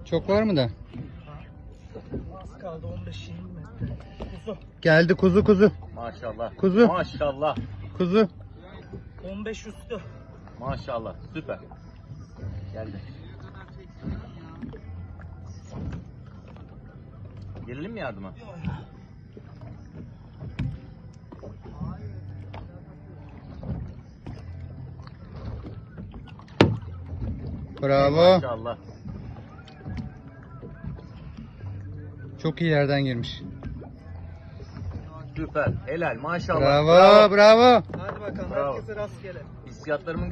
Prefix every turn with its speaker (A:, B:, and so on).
A: Çok var mı da?
B: Az kaldı 15-20 metre. Kuzu.
A: Geldi kuzu kuzu.
C: Maşallah.
A: Kuzu.
C: Maşallah.
A: Kuzu.
B: 15 üstü.
C: Maşallah. Süper. Geldi. Gelelim mi yardıma?
A: Bravo.
C: Maşallah.
A: Çok iyi yerden girmiş.
C: Süper. Helal. Maşallah.
A: Bravo, bravo.
B: Hadi bakalım
C: Bravo.
B: herkese rastgele.
C: Hissiyatlarımın